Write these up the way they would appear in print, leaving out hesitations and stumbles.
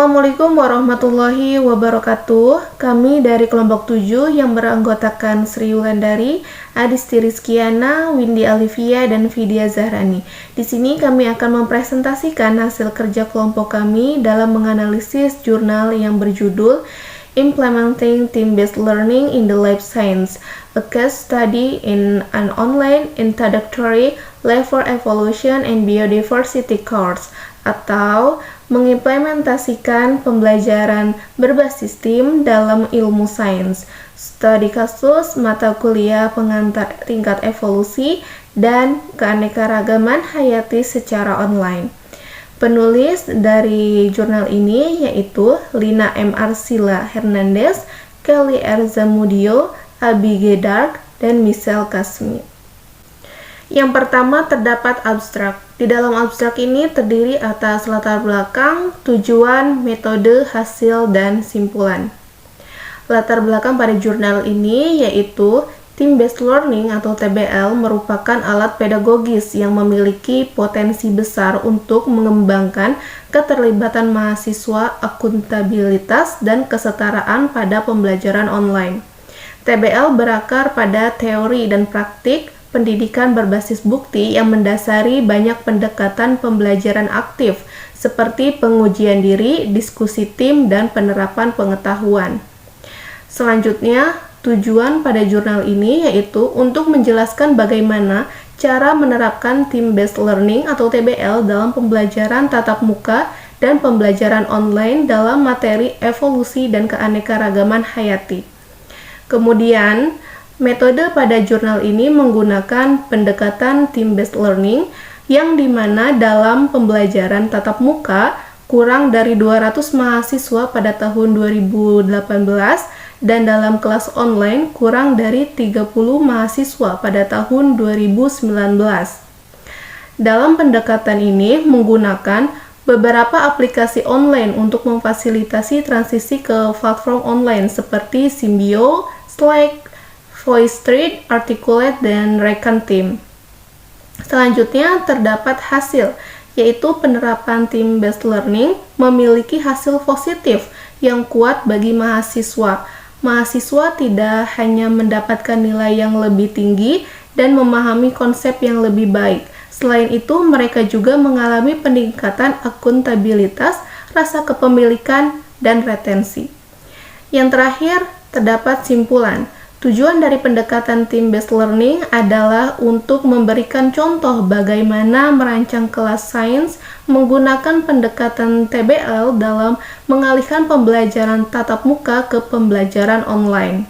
Assalamualaikum warahmatullahi wabarakatuh. Kami dari kelompok 7 yang beranggotakan Sri Wulandari, Adisti Rizkiana, Windy Alivia, dan Vidya Zahrani. Di sini kami akan mempresentasikan hasil kerja kelompok kami dalam menganalisis jurnal yang berjudul Implementing Team-Based Learning in the Life Science, a case study in an online introductory level evolution and biodiversity course, atau mengimplementasikan pembelajaran berbasis tim dalam ilmu sains, studi kasus, mata kuliah pengantar tingkat evolusi, dan keanekaragaman hayati secara online. Penulis dari jurnal ini yaitu Lina M. Arsila Hernandez, Kelly R. Zamudio, Abi G. Dark, dan Michelle Kasmi. Yang pertama terdapat abstrak. Di dalam abstrak ini terdiri atas latar belakang, tujuan, metode, hasil, dan simpulan. Latar belakang pada jurnal ini yaitu Team-Based Learning atau TBL merupakan alat pedagogis yang memiliki potensi besar untuk mengembangkan keterlibatan mahasiswa, akuntabilitas, dan kesetaraan pada pembelajaran online. TBL berakar pada teori dan praktik pendidikan berbasis bukti yang mendasari banyak pendekatan pembelajaran aktif seperti pengujian diri, diskusi tim, dan penerapan pengetahuan. Selanjutnya, tujuan pada jurnal ini yaitu untuk menjelaskan bagaimana cara menerapkan Team-Based Learning atau TBL dalam pembelajaran tatap muka dan pembelajaran online dalam materi evolusi dan keanekaragaman hayati. Kemudian, metode pada jurnal ini menggunakan pendekatan Team-Based Learning yang dimana dalam pembelajaran tatap muka kurang dari 200 mahasiswa pada tahun 2018 dan dalam kelas online kurang dari 30 mahasiswa pada tahun 2019. Dalam pendekatan ini menggunakan beberapa aplikasi online untuk memfasilitasi transisi ke platform online seperti Symbio, Slack, VoiceThread, Articulate, dan Reckon Team. Selanjutnya terdapat hasil, yaitu penerapan Team-Based Learning memiliki hasil positif yang kuat bagi mahasiswa. Mahasiswa tidak hanya mendapatkan nilai yang lebih tinggi dan memahami konsep yang lebih baik. Selain itu, mereka juga mengalami peningkatan akuntabilitas, rasa kepemilikan, dan retensi. Yang terakhir, terdapat simpulan. Tujuan dari pendekatan Team-Based Learning adalah untuk memberikan contoh bagaimana merancang kelas sains menggunakan pendekatan TBL dalam mengalihkan pembelajaran tatap muka ke pembelajaran online.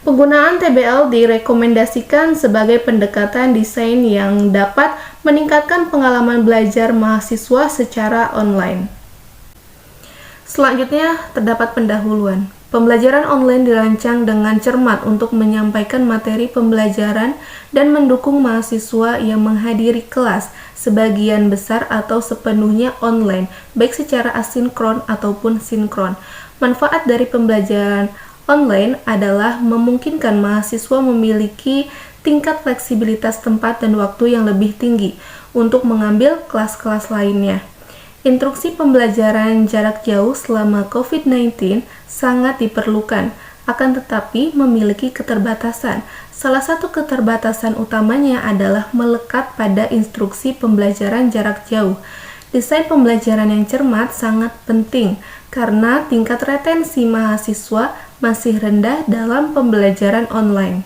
Penggunaan TBL direkomendasikan sebagai pendekatan desain yang dapat meningkatkan pengalaman belajar mahasiswa secara online. Selanjutnya, terdapat pendahuluan. Pembelajaran online dirancang dengan cermat untuk menyampaikan materi pembelajaran dan mendukung mahasiswa yang menghadiri kelas sebagian besar atau sepenuhnya online, baik secara asinkron ataupun sinkron. Manfaat dari pembelajaran online adalah memungkinkan mahasiswa memiliki tingkat fleksibilitas tempat dan waktu yang lebih tinggi untuk mengambil kelas-kelas lainnya. Instruksi pembelajaran jarak jauh selama COVID-19 sangat diperlukan, akan tetapi memiliki keterbatasan. Salah satu keterbatasan utamanya adalah melekat pada instruksi pembelajaran jarak jauh. Desain pembelajaran yang cermat sangat penting karena tingkat retensi mahasiswa masih rendah dalam pembelajaran online.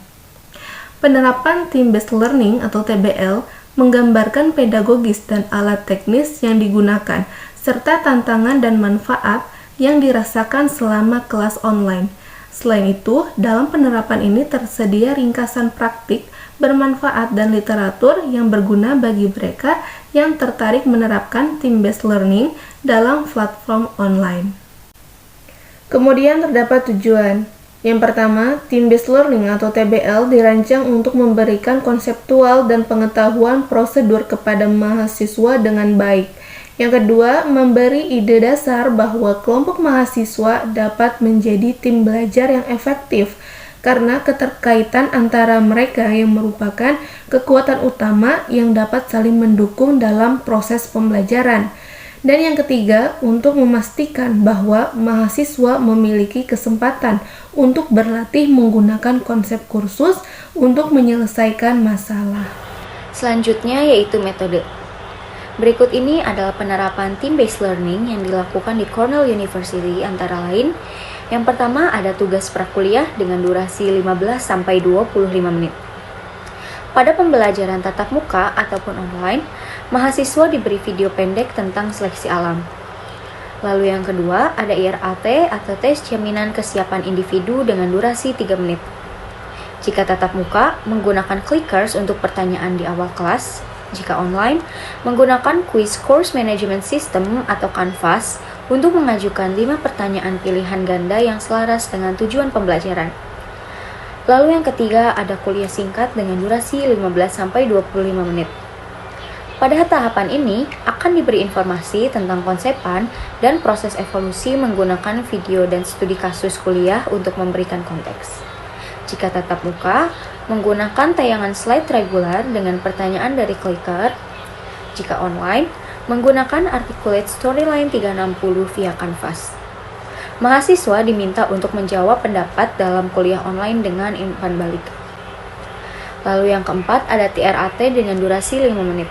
Penerapan Team-Based Learning atau TBL menggambarkan pedagogis dan alat teknis yang digunakan, serta tantangan dan manfaat yang dirasakan selama kelas online. Selain itu, dalam penerapan ini tersedia ringkasan praktik bermanfaat dan literatur yang berguna bagi mereka yang tertarik menerapkan Team-Based Learning dalam platform online. Kemudian terdapat tujuan. Yang pertama, Team-Based Learning atau TBL dirancang untuk memberikan konseptual dan pengetahuan prosedur kepada mahasiswa dengan baik. Yang kedua, memberi ide dasar bahwa kelompok mahasiswa dapat menjadi tim belajar yang efektif karena keterkaitan antara mereka yang merupakan kekuatan utama yang dapat saling mendukung dalam proses pembelajaran. Dan yang ketiga, untuk memastikan bahwa mahasiswa memiliki kesempatan untuk berlatih menggunakan konsep kursus untuk menyelesaikan masalah. Selanjutnya yaitu metode. Berikut ini adalah penerapan team-based learning yang dilakukan di Cornell University antara lain. Yang pertama ada tugas prakuliah dengan durasi 15-25 menit. Pada pembelajaran tatap muka ataupun online, mahasiswa diberi video pendek tentang seleksi alam. Lalu yang kedua, ada IRAT atau tes jaminan kesiapan individu dengan durasi 3 menit. Jika tatap muka, menggunakan clickers untuk pertanyaan di awal kelas. Jika online, menggunakan quiz course management system atau Canvas untuk mengajukan 5 pertanyaan pilihan ganda yang selaras dengan tujuan pembelajaran. Lalu yang ketiga, ada kuliah singkat dengan durasi 15-25 menit. Pada tahapan ini, akan diberi informasi tentang konsepan dan proses evolusi menggunakan video dan studi kasus kuliah untuk memberikan konteks. Jika tatap muka, menggunakan tayangan slide reguler dengan pertanyaan dari clicker. Jika online, menggunakan Articulate Storyline 360 via Canvas. Mahasiswa diminta untuk menjawab pendapat dalam kuliah online dengan umpan balik. Lalu yang keempat ada TRAT dengan durasi 5 menit.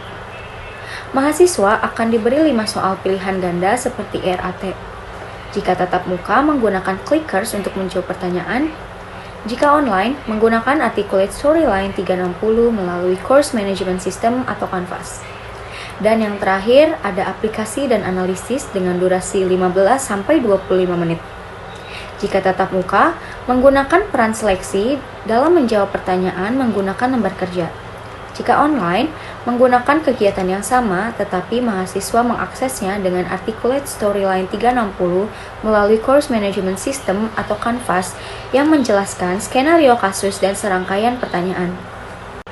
Mahasiswa akan diberi 5 soal pilihan ganda seperti RAT. Jika tatap muka, menggunakan clickers untuk menjawab pertanyaan. Jika online, menggunakan Articulate Storyline 360 melalui Course Management System atau Canvas. Dan yang terakhir, ada aplikasi dan analisis dengan durasi 15-25 menit. Jika tatap muka, menggunakan peran seleksi dalam menjawab pertanyaan menggunakan lembar kerja. Jika online, menggunakan kegiatan yang sama, tetapi mahasiswa mengaksesnya dengan Articulate Storyline 360 melalui Course Management System atau Canvas yang menjelaskan skenario kasus dan serangkaian pertanyaan.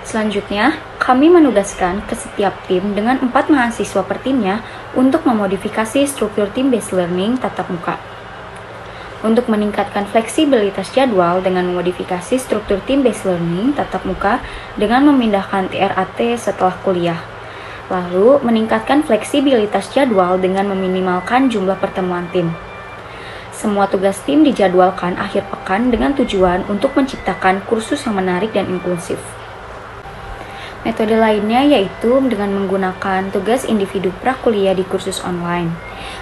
Selanjutnya, kami menugaskan ke setiap tim dengan 4 mahasiswa per timnya untuk memodifikasi struktur team-based learning tatap muka. Untuk meningkatkan fleksibilitas jadwal dengan memodifikasi struktur team-based learning tatap muka dengan memindahkan TRAT setelah kuliah. Lalu, meningkatkan fleksibilitas jadwal dengan meminimalkan jumlah pertemuan tim. Semua tugas tim dijadwalkan akhir pekan dengan tujuan untuk menciptakan kursus yang menarik dan inklusif. Metode lainnya yaitu dengan menggunakan tugas individu prakuliah di kursus online.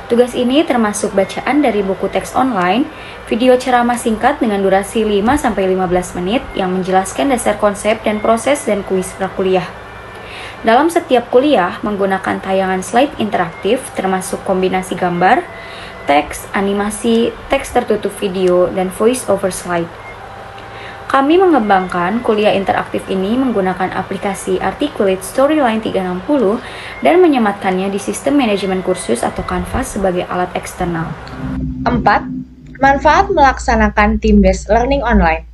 Tugas ini termasuk bacaan dari buku teks online, video ceramah singkat dengan durasi 5-15 menit yang menjelaskan dasar konsep dan proses dan kuis prakuliah. Dalam setiap kuliah menggunakan tayangan slide interaktif termasuk kombinasi gambar, teks, animasi, teks tertutup video, dan voice over slide. Kami mengembangkan kuliah interaktif ini menggunakan aplikasi Articulate Storyline 360 dan menyematkannya di sistem manajemen kursus atau Canvas sebagai alat eksternal. 4. Manfaat melaksanakan team-based learning online.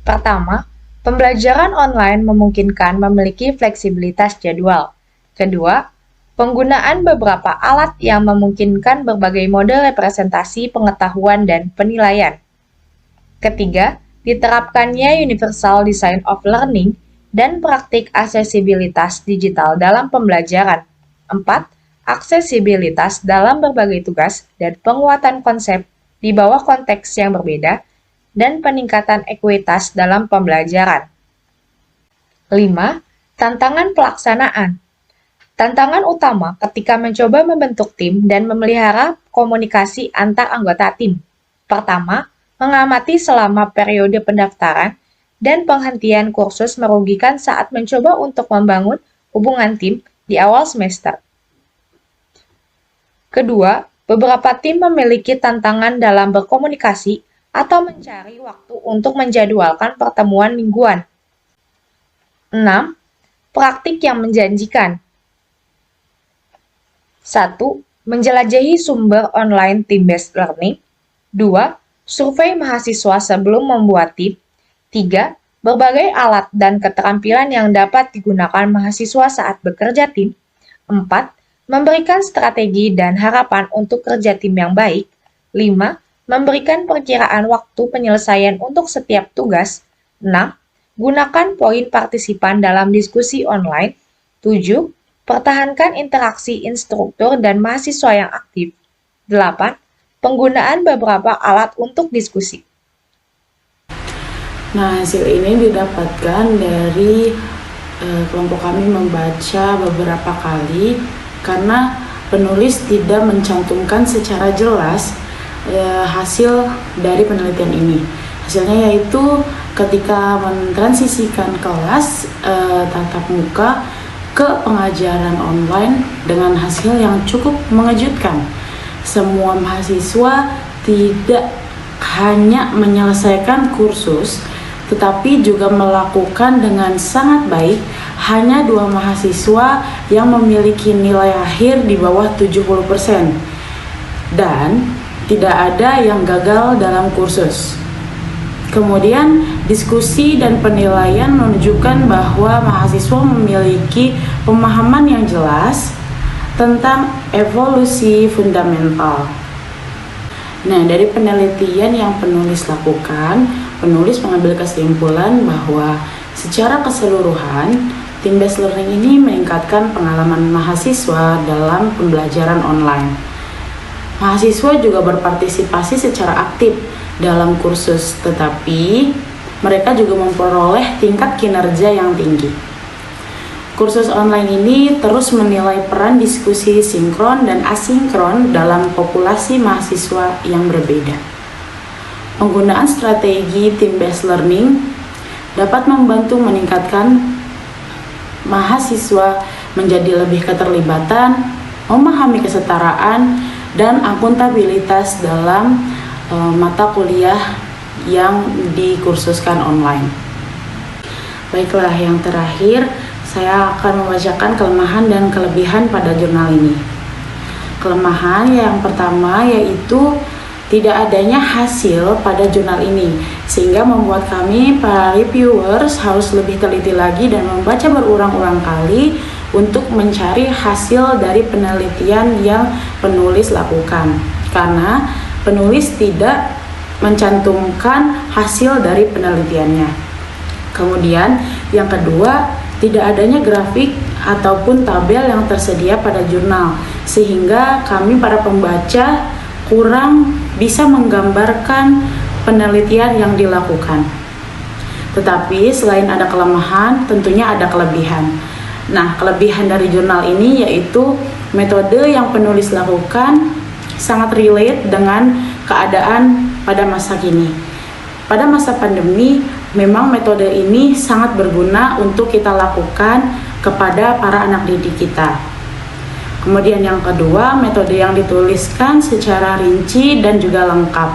Pertama, pembelajaran online memungkinkan memiliki fleksibilitas jadwal. Kedua, penggunaan beberapa alat yang memungkinkan berbagai model representasi pengetahuan dan penilaian. Ketiga, diterapkannya universal design of learning dan praktik aksesibilitas digital dalam pembelajaran. 4. Aksesibilitas dalam berbagai tugas dan penguatan konsep di bawah konteks yang berbeda dan peningkatan ekuitas dalam pembelajaran. 5. Tantangan pelaksanaan. Tantangan utama ketika mencoba membentuk tim dan memelihara komunikasi antar anggota tim. Pertama, mengamati selama periode pendaftaran dan penghentian kursus merugikan saat mencoba untuk membangun hubungan tim di awal semester. Kedua, beberapa tim memiliki tantangan dalam berkomunikasi atau mencari waktu untuk menjadwalkan pertemuan mingguan. 6. Praktik yang menjanjikan. 1. Menjelajahi sumber online team-based learning. 2. Survei mahasiswa sebelum membuat tim. 3. Berbagai alat dan keterampilan yang dapat digunakan mahasiswa saat bekerja tim. 4. Memberikan strategi dan harapan untuk kerja tim yang baik. 5. Memberikan perkiraan waktu penyelesaian untuk setiap tugas. 6. Gunakan poin partisipan dalam diskusi online. 7. Pertahankan interaksi instruktur dan mahasiswa yang aktif. 8. Penggunaan beberapa alat untuk diskusi. Nah, hasil ini didapatkan dari kelompok kami membaca beberapa kali karena penulis tidak mencantumkan secara jelas hasil dari penelitian ini. Hasilnya yaitu ketika mentransisikan kelas tatap muka ke pengajaran online dengan hasil yang cukup mengejutkan. Semua mahasiswa tidak hanya menyelesaikan kursus, tetapi juga melakukan dengan sangat baik. Hanya 2 mahasiswa yang memiliki nilai akhir di bawah 70%. Dan tidak ada yang gagal dalam kursus. Kemudian diskusi dan penilaian menunjukkan bahwa mahasiswa memiliki pemahaman yang jelas tentang evolusi fundamental. Nah, dari penelitian yang penulis lakukan, penulis mengambil kesimpulan bahwa secara keseluruhan, team-based learning ini meningkatkan pengalaman mahasiswa dalam pembelajaran online. Mahasiswa juga berpartisipasi secara aktif dalam kursus, tetapi mereka juga memperoleh tingkat kinerja yang tinggi. Kursus online ini terus menilai peran diskusi sinkron dan asinkron dalam populasi mahasiswa yang berbeda. Penggunaan strategi team-based learning dapat membantu meningkatkan mahasiswa menjadi lebih keterlibatan, memahami kesetaraan, dan akuntabilitas dalam mata kuliah yang dikursuskan online. Baiklah, yang terakhir, saya akan membacakan kelemahan dan kelebihan pada jurnal ini. Kelemahan yang pertama yaitu tidak adanya hasil pada jurnal ini, sehingga membuat kami para reviewers harus lebih teliti lagi dan membaca berulang-ulang kali untuk mencari hasil dari penelitian yang penulis lakukan, karena penulis tidak mencantumkan hasil dari penelitiannya. Kemudian yang kedua, tidak adanya grafik ataupun tabel yang tersedia pada jurnal, sehingga kami para pembaca kurang bisa menggambarkan penelitian yang dilakukan. Tetapi selain ada kelemahan, tentunya ada kelebihan. Nah, kelebihan dari jurnal ini yaitu metode yang penulis lakukan sangat relate dengan keadaan pada masa kini. Pada masa pandemi, memang metode ini sangat berguna untuk kita lakukan kepada para anak didik kita. Kemudian yang kedua, metode yang dituliskan secara rinci dan juga lengkap.